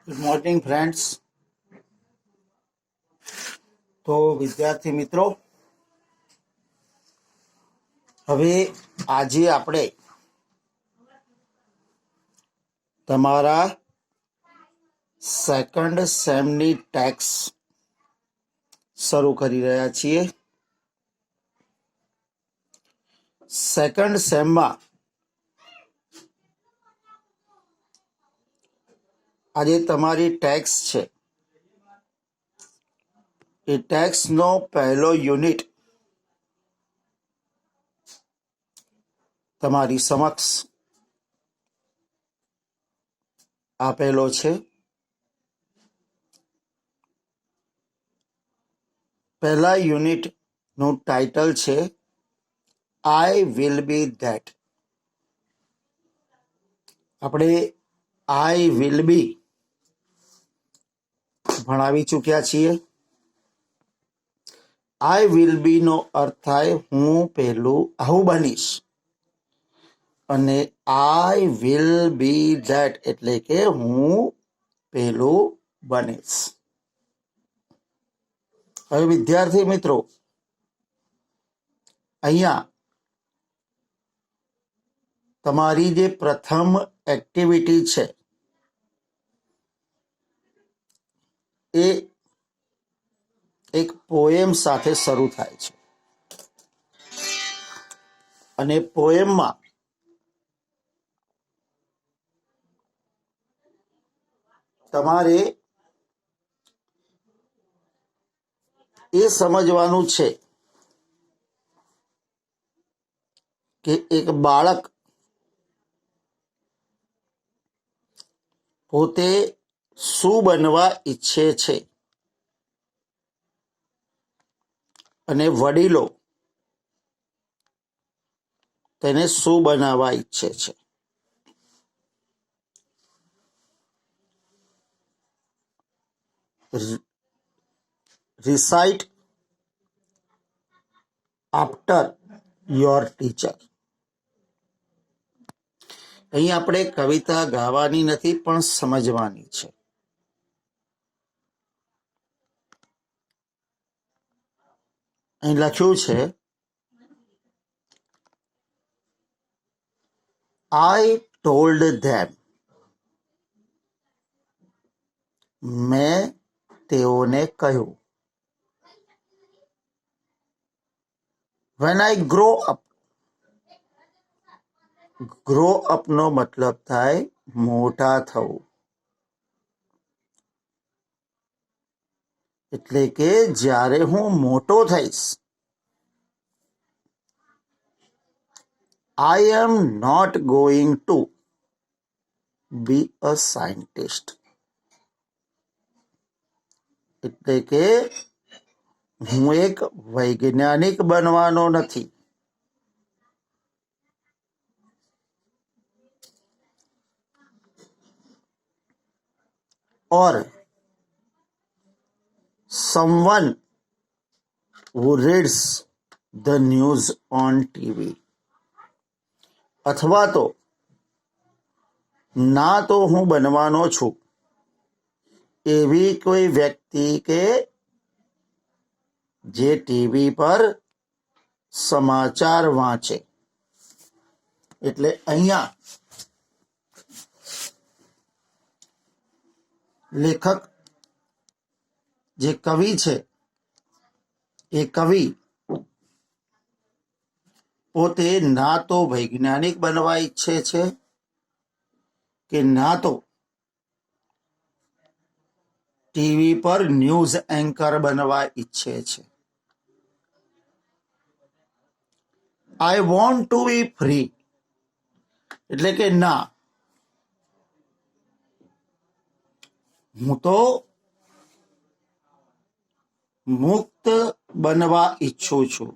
Good morning friends. તો વિદ્યાર્થી મિત્રો, હવે આજે આપણે તમારા સેકન્ડ સેમની ટેક્સ શરૂ કરી રહ્યા છીએ. સેકન્ડ સેમમાં આજે તમારી ટેક્સ છે. એ ટેક્સનો પહેલો યુનિટ તમારી સમક્ષ આપેલો છે. પહેલા યુનિટનું ટાઇટલ છે આઈ વિલ બી ધેટ. આપણે આઈ વિલ બી ભણાવી ચૂક્યા છીએ. આઈ વિલ બી નો અર્થ થાય હું પેલું આવું બનીશ, અને આઈ વિલ બી ધેટ એટલે કે હું પેલું બનીશ. હવે વિદ્યાર્થી મિત્રો, અહીંયા તમારી જે પ્રથમ એક્ટિવિટી છે એ એક પોએમ સાથે શરૂ થાય છે, અને પોએમમાં તમારે એ સમજવાનું છે કે એક બાળક પોતે શું બનવા ઈચ્છે છે અને વડીલો તેને શું બનાવવા ઈચ્છે છે. Recite after your teacher. અહીં આપણે કવિતા ગાવાની નથી પણ સમજવાની છે. અહીં લખ્યું છે આઈ ટોલ્ડ ધેમ. મેં તેઓને કહ્યું. When I grow up. Grow up નો મતલબ થાય મોટા થવું, એટલે કે જ્યારે હું મોટો થઈશ. I am not going to be a scientist. એટલે કે હું એક વૈજ્ઞાનિક બનવાનો નથી. Or someone who reads the news on TV. અથવા તો ના તો હું બનવાનો છું એવી કોઈ વ્યક્તિ કે જે ટીવી પર સમાચાર વાંચે. એટલે અહીંયા લેખક જે કવિ છે એ કવિ પોતે ના તો વૈજ્ઞાનિક બનવા ઈચ્છે છે કે ના તો ટીવી પર ન્યૂઝ એન્કર બનવા ઈચ્છે છે. I want to be free એટલે કે ના, હું તો મુક્ત બનવા ઈચ્છું છું.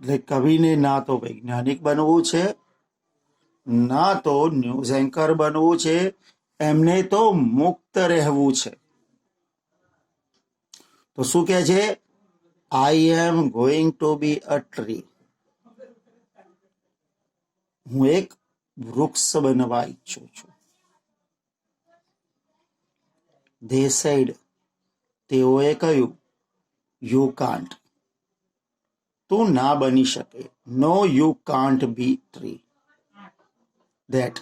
એટલે કવિને ના તો વૈજ્ઞાનિક બનવું છે, ના તો ન્યૂઝ એન્કર બનવું છે, એમને તો મુક્ત રહેવું છે. તો શું કહે છે? I am going to be a tree. હું એક વૃક્ષ બનવા ઈચ્છું છું. They said, તેઓએ કહ્યું, યુ કાન્ટ, તું ના બની શકે. No you can't be tree. That,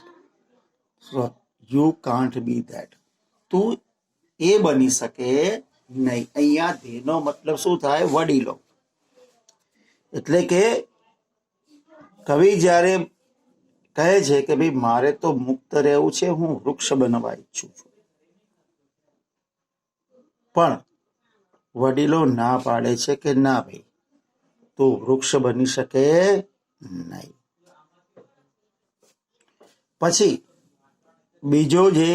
you can't be that, તું એ બની શકે નહીં. અહીંયા ધેનો મતલબ શું થાય? વડીલો. એટલે કે કવિ જ્યારે કહે છે કે ભાઈ મારે તો મુક્ત રહેવું છે, હું વૃક્ષ બનવા ઈચ્છું છું, પણ વડીલો ના પાડે છે કે ના ભાઈ તું વૃક્ષ બની શકે નહીં. પછી બીજો જે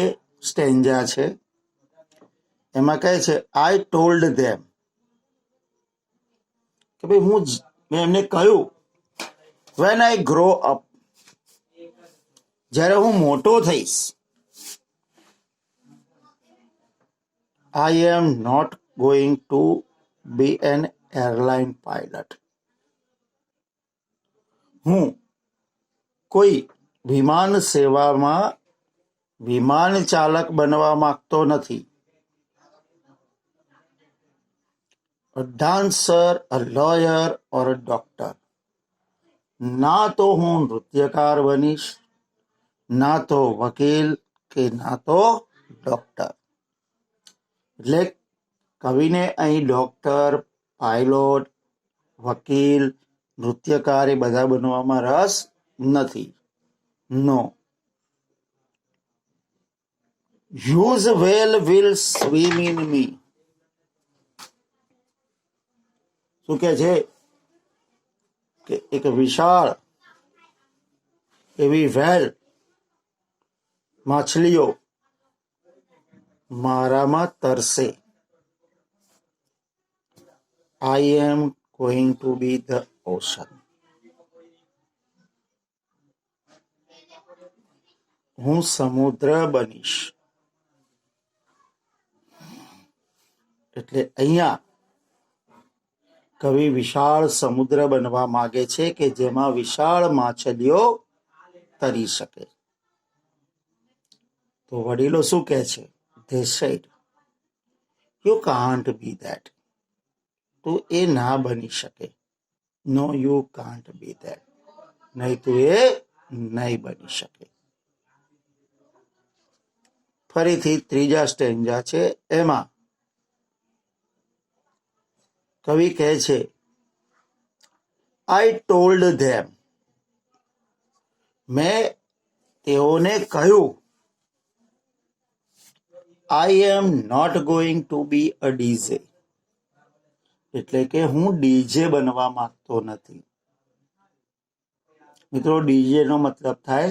સ્ટેન્જા છે એમાં કહે છે, આઈ ટોલ્ડ ધેમ, કે ભાઈ મેં એમને કહ્યું, વેન આઈ ગ્રો અપ, જ્યારે હું મોટો થઈશ, I am not going to be an airline pilot, હું કોઈ વિમાન સેવામાં વિમાન ચાલક બનવા માંગતો નથી. A dancer, a lawyer or a doctor, ના તો હું નૃત્યકાર બનીશ, ના તો વકીલ કે ના તો ડોક્ટર. એટલે કવિને અહીં ડોક્ટર, પાયલોટ, વકીલ, નૃત્યકાર એ બધા બનવામાં રસ નથી. નો. Whose whale will swim in me? શું કે છે કે એક વિશાળ એવી વ્હેલ, માછલીઓ મારામાં તરસે. I am going to be the ocean, હું સમુદ્ર બનીશ. એટલે અહીંયા કવિ વિશાળ સમુદ્ર બનવા માંગે છે કે જેમાં વિશાળ માછલીઓ તરી શકે. તો વડીલો શું કહે છે? They said, you can't be that, તું એ ના બની શકે. No you can't be that, નહીં તું એ નહીં બની શકે. ફરીથી ત્રીજા સ્ટેન્જા છે એમાં કવિ કહે છે, આઈ ટોલ્ડ ધેમ, મેં તેઓને કહ્યું, I am not going to be a DJ, એટલે કે હું ડીજે બનવા માંગતો નથી. મિત્રો, ડીજે નો મતલબ થાય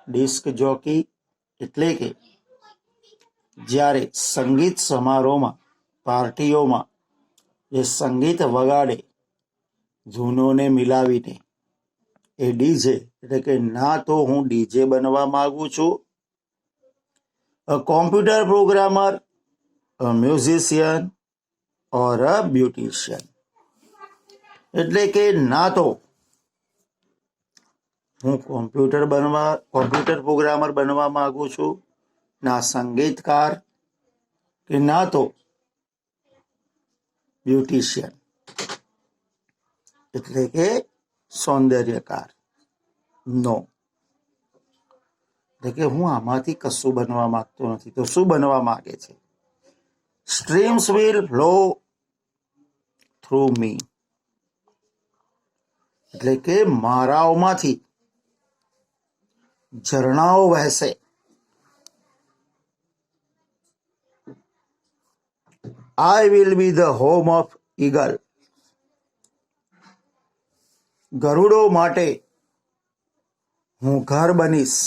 ડિસ્ક જોકી. એટલે કે જ્યારે સંગીત સમારોહમાં, પાર્ટીઓમાં જે સંગીત વગાડે ધૂનોને મિલાવીને, એ ડીજે. એટલે કે ના તો હું ડીજે બનવા માંગુ છું, a computer programmer, a musician or a beautician. એટલે કે ના તો હું કોમ્પ્યુટર પ્રોગ્રામર બનવા માંગુ છું, ના સંગીતકાર, કે ના તો બ્યુટિશિયન એટલે કે સૌંદર્યકાર. નો, એટલે કે હું આમાંથી કશું બનવા માંગતો નથી. તો શું બનવા માંગે છે? Streams will flow through me, એટલે કે મારાઓમાંથી ઝરણાઓ વહેશે. I will be the home of eagle, ગરુડો માટે હું ઘર બનીશ.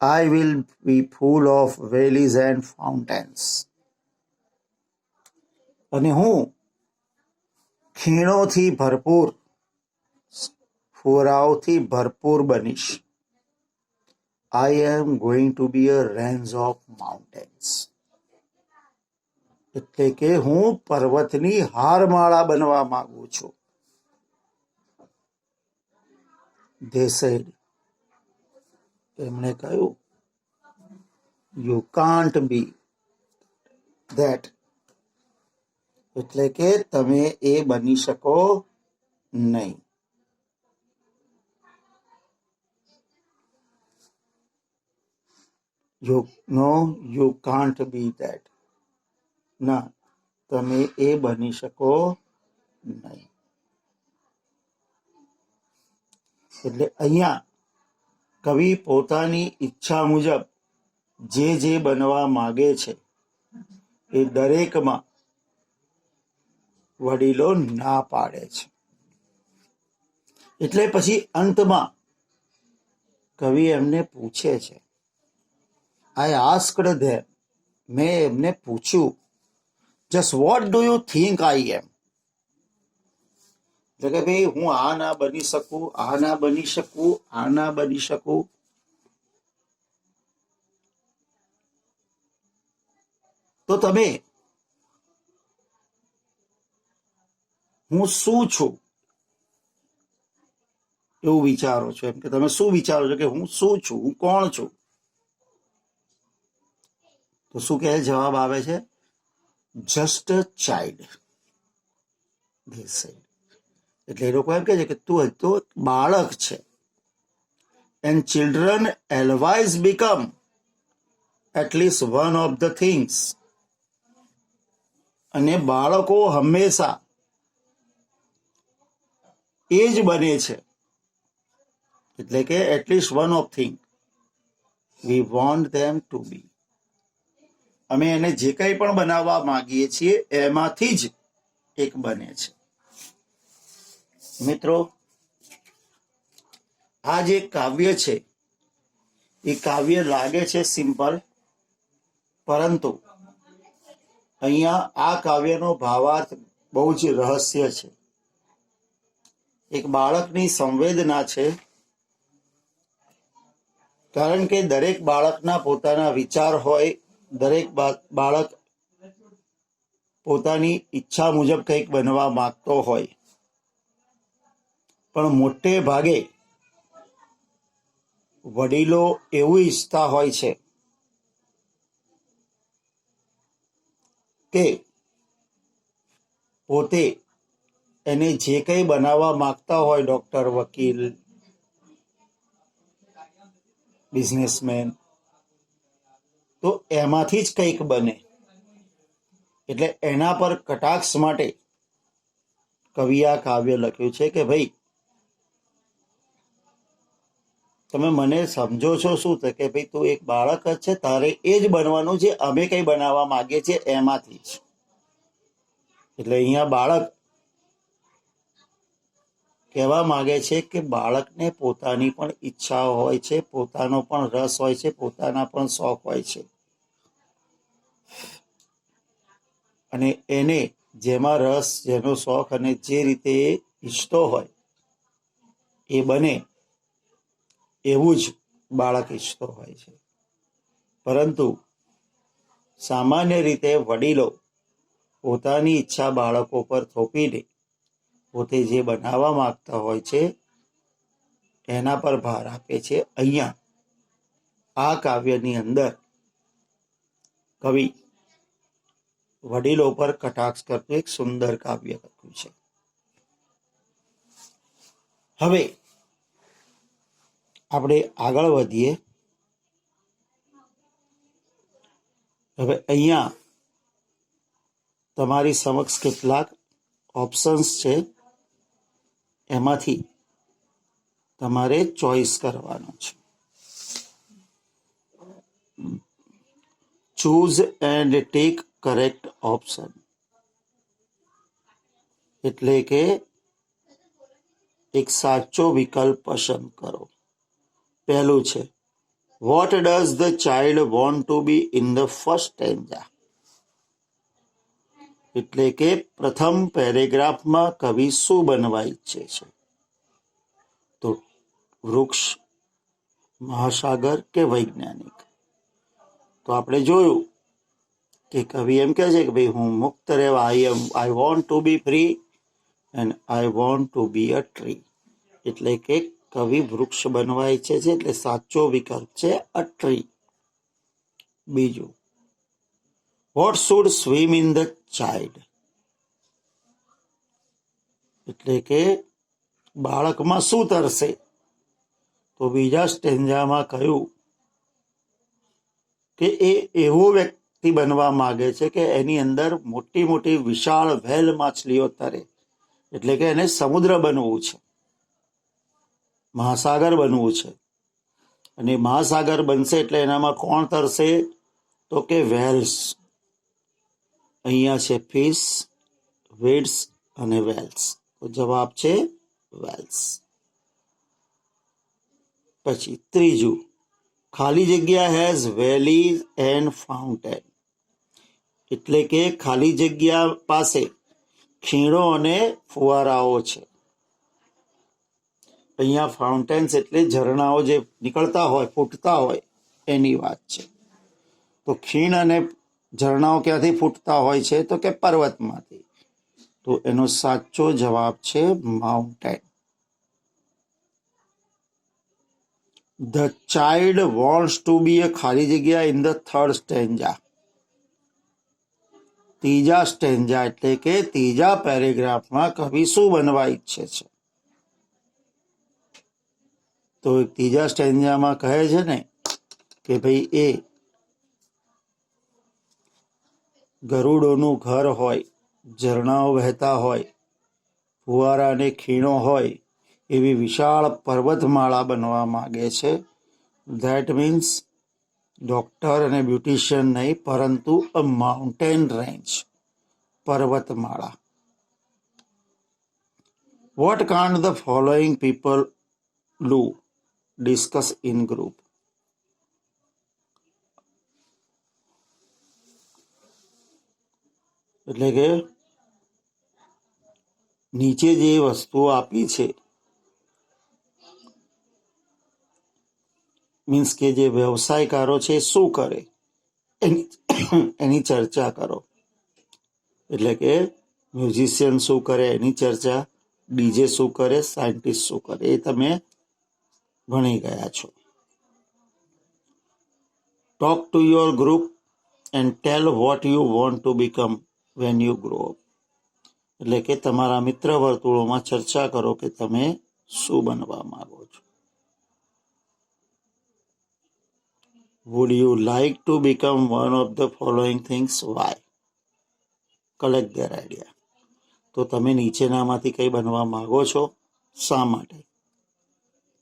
I will be full of valleys and fountains, અને હું ખીણોથી ભરપૂર, ફુવારાઓથી ભરપૂર બનીશ. I am going to be a range of mountains, એટલે કે હું પર્વતની હારમાળા બનવા માંગુ છું. They said, એમણે કહ્યું યુ કાન્ટ બી ધેટ, એટલે કે તમે એ બની શકો નહીં. યુ કાન્ટ બી ધેટ, ના તમે એ બની શકો નહીં. એટલે અહીંયા કવિ પોતાની ઈચ્છા મુજબ જે બનવા માંગે છે એ દરેકમાં વડીલો ના પાડે છે. એટલે પછી અંતમાં કવિ એમને પૂછે છે, આઈ આસ્ક્ડ ધેમ, મેં એમને પૂછ્યું, just what do you think I am, એટલે કે ભાઈ હું આ ના બની શકું, આ ના બની શકું, આ ના બની શકું. તો તમે હું શું છું એવું વિચારો છો, એમ કે તમે શું વિચારો છો કે હું શું છું, હું કોણ છું? તો શું કહે જવાબ આવે છે, જસ્ટ અ ચાઇલ્ડ. એટલે એ લોકો એમ કે છે કે તું તો બાળક છે. And children always become at least one of the things, અને બાળકો હંમેશા એ જ બને છે, એટલે કે at least one of thing we want them to be. અમે એને જે કંઈ પણ બનાવવા માંગીએ છીએ એમાંથી જ એક બને છે. મિત્રો, આ જે કાવ્ય છે એ કાવ્ય લાગે છે સિમ્પલ, પરંતુ અહીંયા આ કાવ્યનો ભાવાર્થ બહુ જ રહસ્ય છે. એક બાળકની સંવેદના છે, કારણ કે દરેક બાળકના પોતાના વિચાર હોય, દરેક બાળક પોતાની ઈચ્છા મુજબ કંઈક બનવા માંગતો હોય, પણ મોટે ભાગે વડીલો એવું ઈચ્છતા હોય છે કે પોતે એને જે કંઈ બનાવવા માંગતા હોય, ડોક્ટર, વકીલ, બિઝનેસમેન, તો એમાંથી જ કંઈક બને. એટલે એના પર કટાક્ષ માટે કવિએ આ કાવ્ય લખ્યું છે કે ભાઈ તમે મને સમજો છો શું? કે ભાઈ તું એક બાળક જ છે, તારે એ જ બનવાનું છે, અમે કંઈ બનાવવા માંગીએ છીએ એમાંથી જ. એટલે અહીંયા બાળક કહેવા માંગે છે કે બાળકને પોતાની પણ ઈચ્છાઓ હોય છે, પોતાનો પણ રસ હોય છે, પોતાના પણ શોખ હોય છે, અને એને જેમાં રસ, જેનો શોખ અને જે રીતે ઈચ્છતો હોય એ બને એવું જ બાળક ઈચ્છતો હોય છે. પરંતુ સામાન્ય રીતે વડીલો પોતાની ઈચ્છા બાળકો પર થોપીને પોતે જે બનાવવા માંગતા હોય છે એના પર ભાર આપે છે. અહીંયા આ કાવ્યની અંદર કવિ વડીલો પર કટાક્ષ કરતું એક સુંદર કાવ્ય લખ્યું છે. હવે આપણે આગળ વધીએ. હવે અહીંયા તમારી સમક્ષ કેટલાક ઓપ્શન્સ છે, એમાંથી તમારે ચોઈસ કરવાનો છે. Choose and take correct option, એટલે કે એક સાચો વિકલ્પ પસંદ કરો. પહેલું છે, what does the child want to be in the first stanza, એટલે કે પ્રથમ પેરેગ્રાફમાં કવિ શું બનવા ઈચ્છે છે? તો વૃક્ષ, મહાસાગર કે વૈજ્ઞાનિક? તો આપણે જોયું કે કવિ એમ કહે છે કે ભાઈ હું મુક્ત રહેવા, I want to be free and I want to be a tree, એટલે કે કવિ વૃક્ષ બનવા ઈચ્છે છે, એટલે સાચો વિકલ્પ છે અ ટ્રી. બીજું, what should swim in the child, એટલે કે બાળકમાં શું તરશે? તો બીજા સ્ટેન્જામાં કહ્યું કે એ એવો વ્યક્તિ બનવા માંગે છે કે એની અંદર મોટી મોટી વિશાળ વ્હેલ માછલીઓ તરે, એટલે કે એને સમુદ્ર બનવું છે, મહાસાગર બનવું છે. અને મહાસાગર બનશે એટલે એનામાં કોણ તરશે? તો કે વેલ્સ. અહીંયા છે ફિશ, વેડ્સ અને વેલ્સ. તો જવાબ છે વેલ્સ. પછી ત્રીજું, ખાલી જગ્યા હેઝ વેલીઝ એન્ડ ફાઉન્ટેન, એટલે કે ખાલી જગ્યા પાસે ખીણો અને ફુવારાઓ છે. અહીંયા ફાઉન્ટેન્સ એટલે ઝરણાઓ જે નીકળતા હોય, ફૂટતા હોય એની વાત છે. તો ખીણ અને ઝરણાઓ ક્યાંથી ફૂટતા હોય છે? તો કે પર્વતમાંથી. તો એનો સાચો જવાબ છે mountain. The child wants to be એ ખાલી જગ્યા ઇન ધ થર્ડ સ્ટેન્જા. ત્રીજા સ્ટેન્જા એટલે કે ત્રીજા પેરેગ્રાફમાં કવિ શું બનવા ઈચ્છે છે? તો ત્રીજા સ્ટેન્જામાં કહે છે ને કે ભાઈ એ ગરુડોનું ઘર હોય, ઝરણાઓ વહેતા હોય, ફુવારા અને ખીણો હોય એવી વિશાળ પર્વતમાળા બનવા માંગે છે. ધેટ મીન્સ ડોક્ટર અને બ્યુટિશિયન નહીં, પરંતુ અ માઉન્ટેન રેન્જ, પર્વતમાળા. What can't the following people do? Discuss in group. એટલે કે નીચે જે વસ્તુઓ આપી છે, મીન્સ કે જે વ્યવસાયકારો છે શું કરે એની ચર્ચા કરો. એટલે કે મ્યુઝિશિયન શું કરે એની ચર્ચા, ડીજે શું કરે, સાયન્ટિસ્ટ શું કરે, એ તમે ભણી ગયા છો. Talk to your group and tell what you want to become when you grow up. એટલે કે તમારા મિત્ર વર્તુળોમાં ચર્ચા કરો કે તમે શું બનવા માંગો છો. Would you like to become one of the following things? Why? Collect their idea. તો તમે નીચેનામાંથી કંઈ બનવા માંગો છો, શા માટે?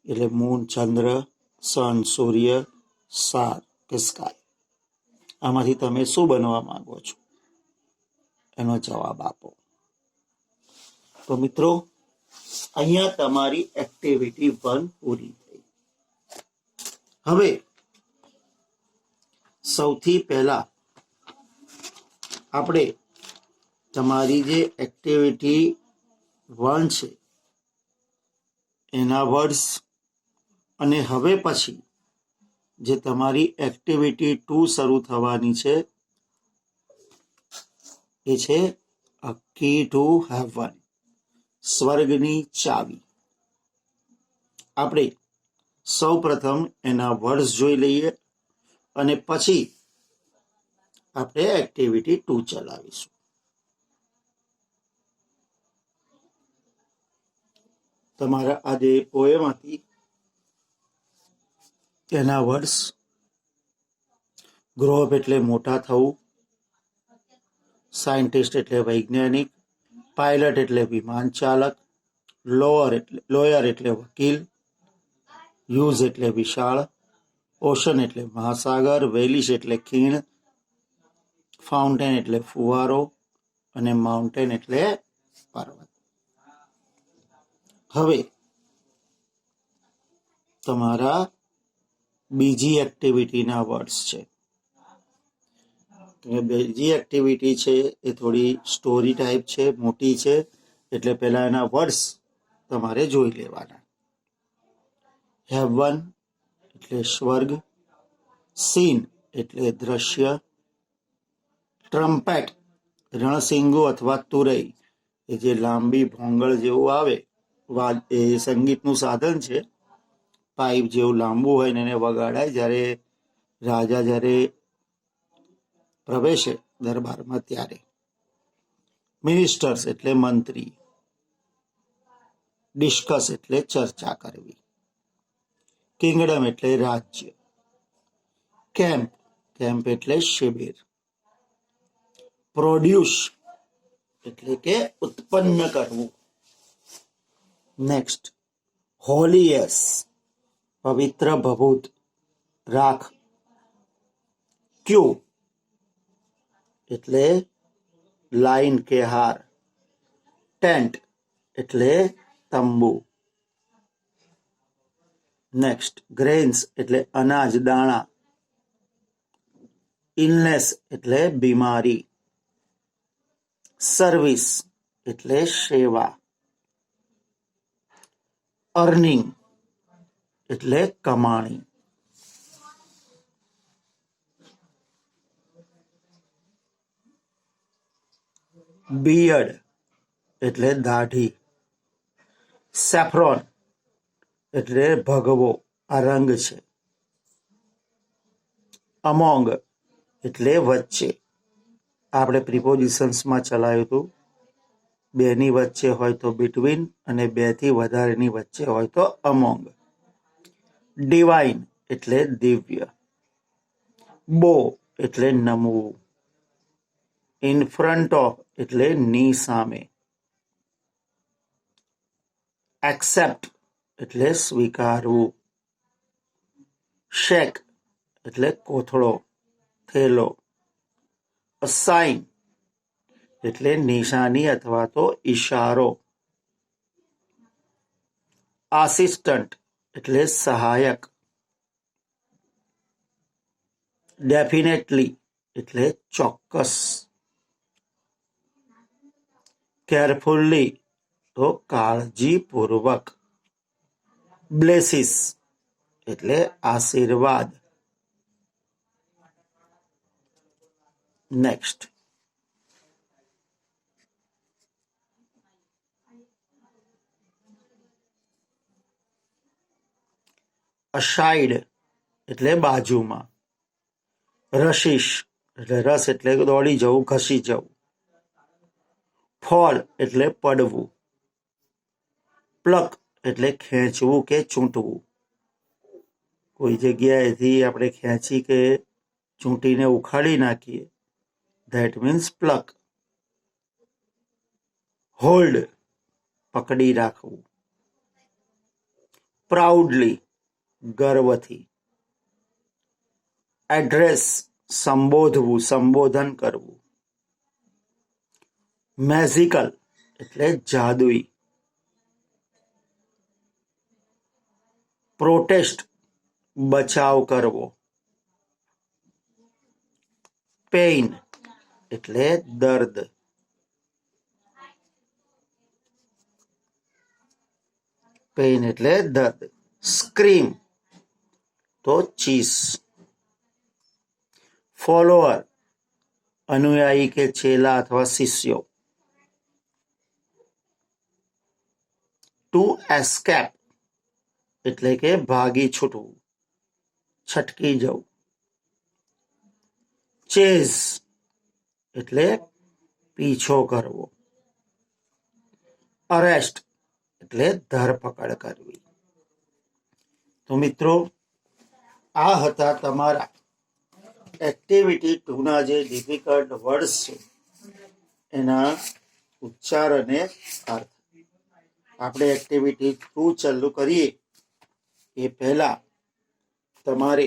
એટલે મૂન, ચંદ્ર, સન, સૂર્ય, સ્ટાર કે સ્કાય, આમાંથી તમે શું બનવા માંગો છો એનો જવાબ આપો. તો મિત્રો, અહીંયા તમારી એક્ટિવિટી 1 પૂરી થઈ. હવે સૌથી પહેલા આપણે તમારી જે એક્ટિવિટી 1 છે એના વર્ડ્સ, અને હવે પછી જે તમારી એક્ટિવિટી 2 શરૂ થવાની છે એ છે અ કી ટુ હેવન, સ્વર્ગની ચાવી. આપણે સૌ પ્રથમ એના વર્ડ્સ જોઈ લઈએ અને પછી આપણે એક્ટિવિટી 2 ચલાવીશું. તમારા આ જે પોએમ હતી એના વર્ડ્સ: ગ્રો અપ એટલે મોટા થવું, સાયન્ટિસ્ટ એટલે વૈજ્ઞાનિક, પાયલટ એટલે વિમાન ચાલક, લોયર એટલે વકીલ, યુઝ એટલે વિશાળ, ઓશન એટલે મહાસાગર, વેલીશ એટલે ખીણ, ફાઉન્ટેન એટલે ફુવારો અને માઉન્ટેન એટલે પર્વત. હવે તમારા બીજી એક્ટિવિટીના વર્ડ્સ છે. બીજી એક્ટિવિટી છે એ થોડી સ્ટોરી ટાઈપ છે, મોટી છે, એટલે પહેલા એના વર્ડ્સ તમારે જોઈ લેવાના. હેવન એટલે સ્વર્ગ, સીન એટલે દ્રશ્ય, ટ્રમ્પેટ રણસિંગો અથવા તુરઈ, એ જે લાંબી ભોંગળ જેવું આવે એ સંગીતનું સાધન છે, પાઇપ જેવું લાંબુ હોય ને એને વગાડાય જ્યારે રાજા જ્યારે પ્રવેશે દરબારમાં ત્યારે. મિનિસ્ટર્સ એટલે મંત્રી. ડિસ્કસ એટલે ચર્ચા કરવી. કિંગડમ એટલે રાજ્ય. કેમ્પ, કેમ્પ એટલે શિબિર. પ્રોડ્યુસ એટલે કે ઉત્પન્ન કરવું. નેક્સ્ટ, હોલીએસ, પવિત્ર ભભૂત, રાખ. ક્યુ એટલે લાઈન કે હાર. ટેન્ટ એટલે તંબુ. નેક્સ્ટ, ગ્રેન્સ એટલે અનાજ, દાણા. ઇલનેસ એટલે બીમારી. સર્વિસ એટલે સેવા. અર્નિંગ એટલે કમાણી. બિયર્ડ એટલે દાઢી. સેફ્રોન એટલે ભગવો, આ રંગ છે. અમોંગ એટલે વચ્ચે, આપણે પ્રિપોઝિશન્સમાં ચલાવ્યું હતું. બેની વચ્ચે હોય તો બિટવીન અને બેથી વધારેની વચ્ચે હોય તો અમોંગ. ડિવાઇન એટલે દિવ્ય. બો એટલે નમવું. ઇન ફ્રન્ટ ઓફ એટલે ની સામે. એક્સેપ્ટ એટલે સ્વીકારવું. શેક એટલે કોથળો, થેલો. અસાઇન એટલે નિશાની અથવા તો ઈશારો. આસિસ્ટન્ટ એટલે સહાયક. ડેફિનેટલી એટલે ચોક્કસ. કેરફુલ્લી તો કાળજીપૂર્વક. બ્લેસીસ એટલે આશીર્વાદ. નેક્સ્ટ, અસાઇડ એટલે બાજુમાં. રશિશ એટલે રસ એટલે દોડી જવું, ઘસી જવું. ફોલ એટલે પડવું. પ્લક એટલે ખેંચવું કે ચૂંટવું. કોઈ જગ્યાએથી આપણે ખેંચી કે ચૂંટીને ઉખાડી નાખીએ, ધેટ મીન્સ પ્લક. હોલ્ડ પકડી રાખવું. પ્રાઉડલી ગર્વથી. એડ્રેસ સંબોધવું, સંબોધન કરવું. મેઝિકલ એટલે જાદુઈ. પ્રોટેસ્ટ બચાવ કરવો. પેઇન એટલે દર્દ. પેઇન એટલે દર્દ. સ્ક્રીમ તો ચીસ. ફોલોઅર અનુયાયી કે ચેલા અથવા શિષ્યો. ટુ એસ્કેપ એટલે કે ભાગી છૂટવું, છટકી જવું. ચેઝ એટલે પીછો કરવો. અરેસ્ટ એટલે ધરપકડ કરવી. તો મિત્રો, આ હતા તમારા એક્ટિવિટી 2 ના જે ડિફિકલ્ટ વર્ડ્સ છે એના ઉચ્ચાર અને અર્થ. આપણે એક્ટિવિટી 2 ચાલુ કરીએ એ પહેલા તમારે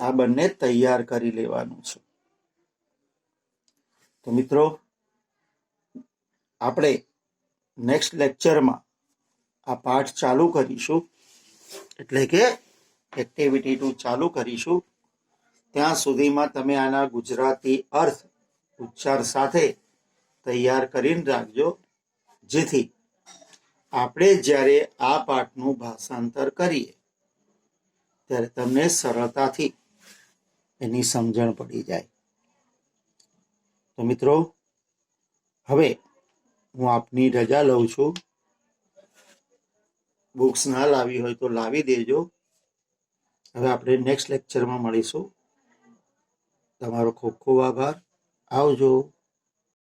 આ બંને તૈયાર કરી લેવાનું છે. તો મિત્રો, આપણે નેક્સ્ટ લેક્ચરમાં આ પાઠ ચાલુ કરીશું, એટલે કે એક્ટિવિટી 2 ચાલુ કરીશું. ત્યાં સુધીમાં તમે આના ગુજરાતી અર્થ ઉચ્ચાર સાથે તૈયાર કરીને રાખજો, જેથી આપણે જ્યારે આ પાઠનું ભાષાંતર કરીએ ત્યારે તમને સરળતાથી એની સમજણ પડી જાય. તો મિત્રો, હવે હું આપની રજા લઉં છું. બુક્સ ના લાવી હોય તો લાવી દેજો. હવે આપણે નેક્સ્ટ લેક્ચરમાં મળીશું. તમારો ખૂબ ખૂબ આભાર. આવજો.